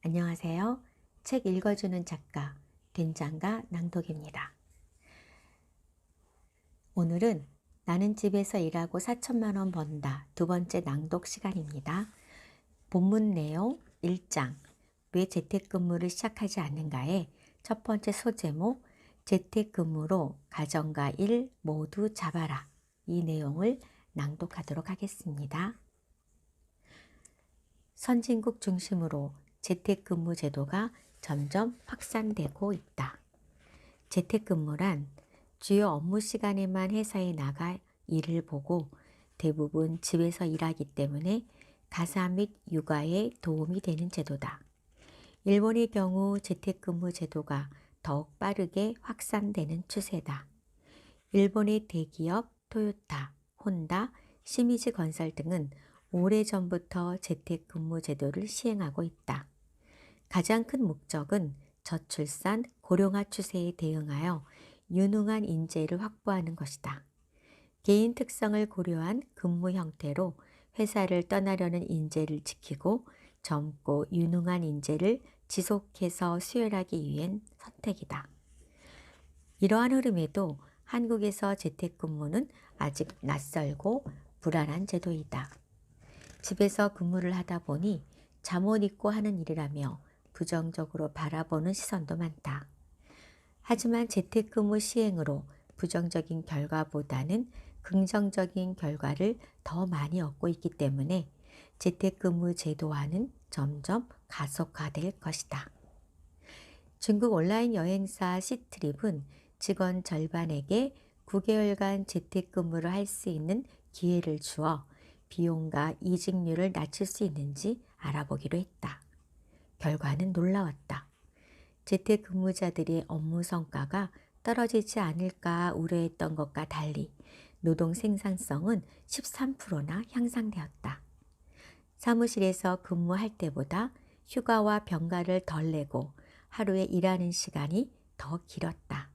안녕하세요. 책 읽어주는 작가, 된장가 낭독입니다. 오늘은 나는 집에서 일하고 4천만 원 번다 두 번째 낭독 시간입니다. 본문 내용 1장 왜 재택근무를 시작하지 않는가에 첫 번째 소제목 재택근무로 가정과 일 모두 잡아라 이 내용을 낭독하도록 하겠습니다. 선진국 중심으로 재택근무 제도가 점점 확산되고 있다. 재택근무란 주요 업무 시간에만 회사에 나가 일을 보고 대부분 집에서 일하기 때문에 가사 및 육아에 도움이 되는 제도다. 일본의 경우 재택근무 제도가 더욱 빠르게 확산되는 추세다. 일본의 대기업 토요타, 혼다, 시미즈 건설 등은 오래전부터 재택근무 제도를 시행하고 있다. 가장 큰 목적은 저출산, 고령화 추세에 대응하여 유능한 인재를 확보하는 것이다. 개인 특성을 고려한 근무 형태로 회사를 떠나려는 인재를 지키고 젊고 유능한 인재를 지속해서 수혈하기 위한 선택이다. 이러한 흐름에도 한국에서 재택근무는 아직 낯설고 불안한 제도이다. 집에서 근무를 하다 보니 잠옷 입고 하는 일이라며 부정적으로 바라보는 시선도 많다. 하지만 재택근무 시행으로 부정적인 결과보다는 긍정적인 결과를 더 많이 얻고 있기 때문에 재택근무 제도화는 점점 가속화될 것이다. 중국 온라인 여행사 시트립은 직원 절반에게 9개월간 재택근무를 할 수 있는 기회를 주어 비용과 이직률을 낮출 수 있는지 알아보기로 했다. 결과는 놀라웠다. 재택근무자들의 업무 성과가 떨어지지 않을까 우려했던 것과 달리 노동 생산성은 13%나 향상되었다. 사무실에서 근무할 때보다 휴가와 병가를 덜 내고 하루에 일하는 시간이 더 길었다.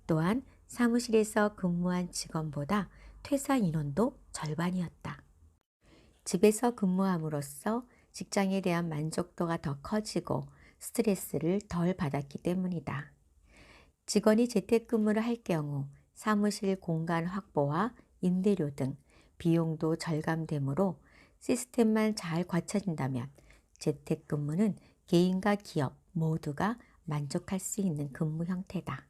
또한 사무실에서 근무한 직원보다 퇴사 인원도 절반이었다. 집에서 근무함으로써 직장에 대한 만족도가 더 커지고 스트레스를 덜 받았기 때문이다. 직원이 재택근무를 할 경우 사무실 공간 확보와 임대료 등 비용도 절감되므로 시스템만 잘 갖춰진다면 재택근무는 개인과 기업 모두가 만족할 수 있는 근무 형태다.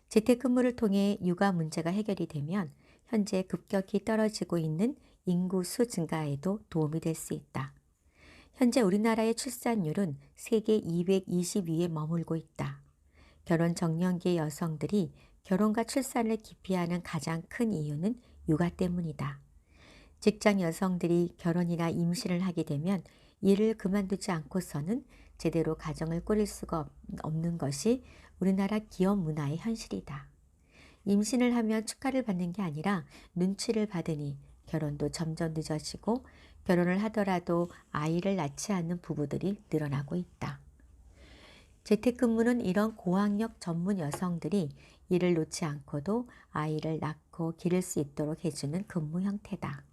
재택근무를 통해 육아 문제가 해결이 되면 현재 급격히 떨어지고 있는 인구수 증가에도 도움이 될 수 있다. 현재 우리나라의 출산율은 세계 220위에 머물고 있다. 결혼 정년기의 여성들이 결혼과 출산을 기피하는 가장 큰 이유는 육아 때문이다. 직장 여성들이 결혼이나 임신을 하게 되면 일을 그만두지 않고서는 제대로 가정을 꾸릴 수가 없는 것이 우리나라 기업 문화의 현실이다. 임신을 하면 축하를 받는 게 아니라 눈치를 받으니 결혼도 점점 늦어지고 결혼을 하더라도 아이를 낳지 않는 부부들이 늘어나고 있다. 재택근무는 이런 고학력 전문 여성들이 일을 놓지 않고도 아이를 낳고 기를 수 있도록 해주는 근무 형태다.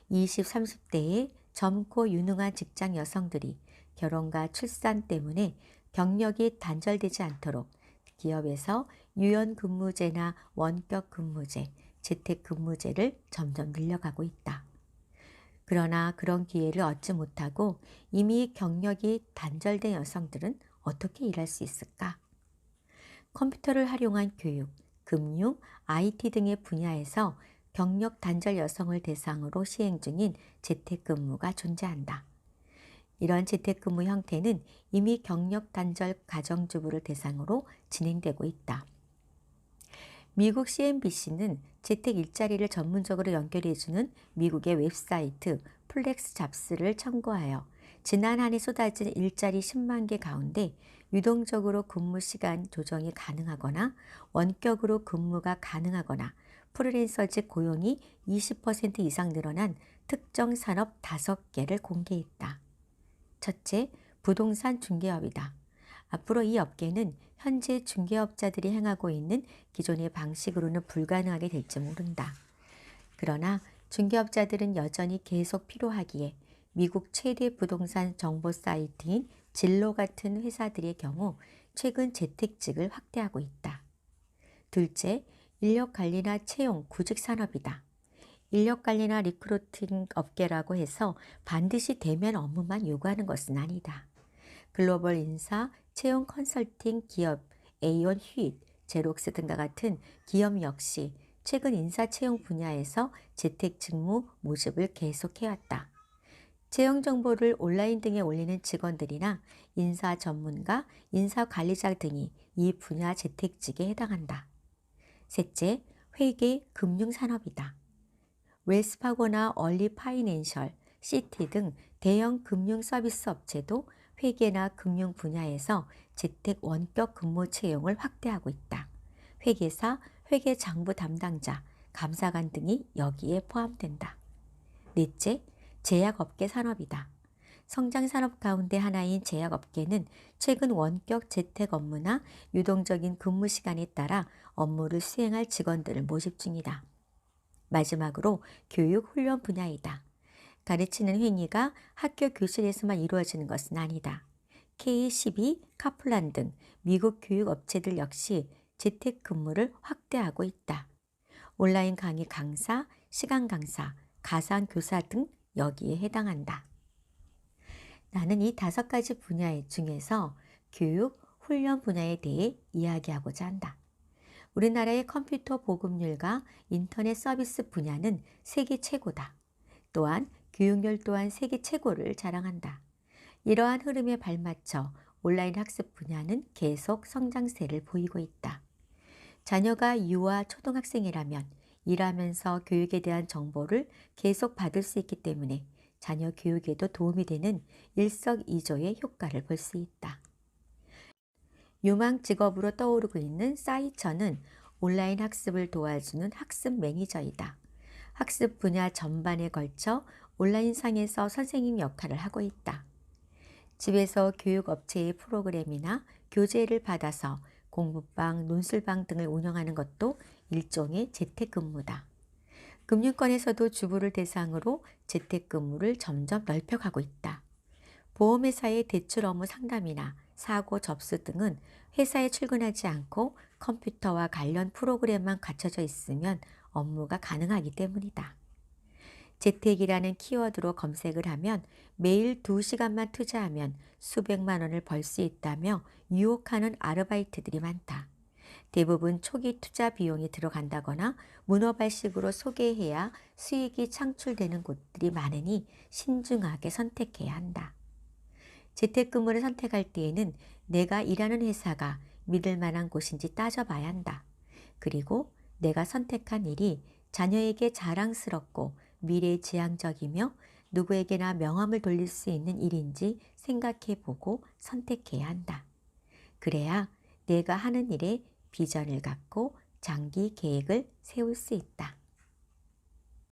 20, 30대의 젊고 유능한 직장 여성들이 결혼과 출산 때문에 경력이 단절되지 않도록 기업에서 유연근무제나 원격근무제, 재택근무제를 점점 늘려가고 있다. 그러나 그런 기회를 얻지 못하고 이미 경력이 단절된 여성들은 어떻게 일할 수 있을까? 컴퓨터를 활용한 교육, 금융, IT 등의 분야에서 경력 단절 여성을 대상으로 시행 중인 재택근무가 존재한다. 이런 재택근무 형태는 이미 경력 단절 가정주부를 대상으로 진행되고 있다. 미국 CNBC는 재택 일자리를 전문적으로 연결해주는 미국의 웹사이트 플렉스 잡스를 참고하여 지난 한 해 쏟아진 일자리 10만 개 가운데 유동적으로 근무 시간 조정이 가능하거나 원격으로 근무가 가능하거나 프리랜서직 고용이 20% 이상 늘어난 특정 산업 5개를 공개했다. 첫째, 부동산 중개업이다. 앞으로 이 업계는 현재 중개업자들이 행하고 있는 기존의 방식으로는 불가능하게 될지 모른다. 그러나 중개업자들은 여전히 계속 필요하기에 미국 최대 부동산 정보 사이트인 진로 같은 회사들의 경우 최근 재택직을 확대하고 있다. 둘째, 인력 관리나 채용, 구직 산업이다. 인력 관리나 리크루팅 업계라고 해서 반드시 대면 업무만 요구하는 것은 아니다. 글로벌 인사, 채용 컨설팅 기업 에이온 휴잇, 제록스 등과 같은 기업 역시 최근 인사 채용 분야에서 재택 직무 모집을 계속해왔다. 채용 정보를 온라인 등에 올리는 직원들이나 인사 전문가, 인사 관리자 등이 이 분야 재택직에 해당한다. 셋째, 회계, 금융 산업이다. 웰스파고나 얼리 파이낸셜, 시티 등 대형 금융 서비스 업체도 회계나 금융 분야에서 재택 원격 근무 채용을 확대하고 있다. 회계사, 회계장부 담당자, 감사관 등이 여기에 포함된다. 넷째, 제약업계 산업이다. 성장 산업 가운데 하나인 제약업계는 최근 원격 재택 업무나 유동적인 근무 시간에 따라 업무를 수행할 직원들을 모집 중이다. 마지막으로 교육 훈련 분야이다. 가르치는 행위가 학교 교실에서만 이루어지는 것은 아니다. K12, 카플란 등 미국 교육 업체들 역시 재택근무를 확대하고 있다. 온라인 강의 강사, 시간 강사, 가상 교사 등 여기에 해당한다. 나는 이 5가지 분야 중에서 교육, 훈련 분야에 대해 이야기하고자 한다. 우리나라의 컴퓨터 보급률과 인터넷 서비스 분야는 세계 최고다. 또한 교육열 또한 세계 최고를 자랑한다. 이러한 흐름에 발맞춰 온라인 학습 분야는 계속 성장세를 보이고 있다. 자녀가 유아 초등학생이라면 일하면서 교육에 대한 정보를 계속 받을 수 있기 때문에 자녀 교육에도 도움이 되는 일석이조의 효과를 볼 수 있다. 유망 직업으로 떠오르고 있는 사이처는 온라인 학습을 도와주는 학습 매니저이다. 학습 분야 전반에 걸쳐 온라인상에서 선생님 역할을 하고 있다. 집에서 교육업체의 프로그램이나 교재를 받아서 공부방, 논술방 등을 운영하는 것도 일종의 재택근무다. 금융권에서도 주부를 대상으로 재택근무를 점점 넓혀가고 있다. 보험회사의 대출 업무 상담이나 사고 접수 등은 회사에 출근하지 않고 컴퓨터와 관련 프로그램만 갖춰져 있으면 업무가 가능하기 때문이다. 재택이라는 키워드로 검색을 하면 매일 2시간만 투자하면 수백만 원을 벌 수 있다며 유혹하는 아르바이트들이 많다. 대부분 초기 투자 비용이 들어간다거나 문어발식으로 소개해야 수익이 창출되는 곳들이 많으니 신중하게 선택해야 한다. 재택근무를 선택할 때에는 내가 일하는 회사가 믿을 만한 곳인지 따져봐야 한다. 그리고 내가 선택한 일이 자녀에게 자랑스럽고 미래지향적이며 누구에게나 명함을 돌릴 수 있는 일인지 생각해 보고 선택해야 한다. 그래야 내가 하는 일에 비전을 갖고 장기 계획을 세울 수 있다.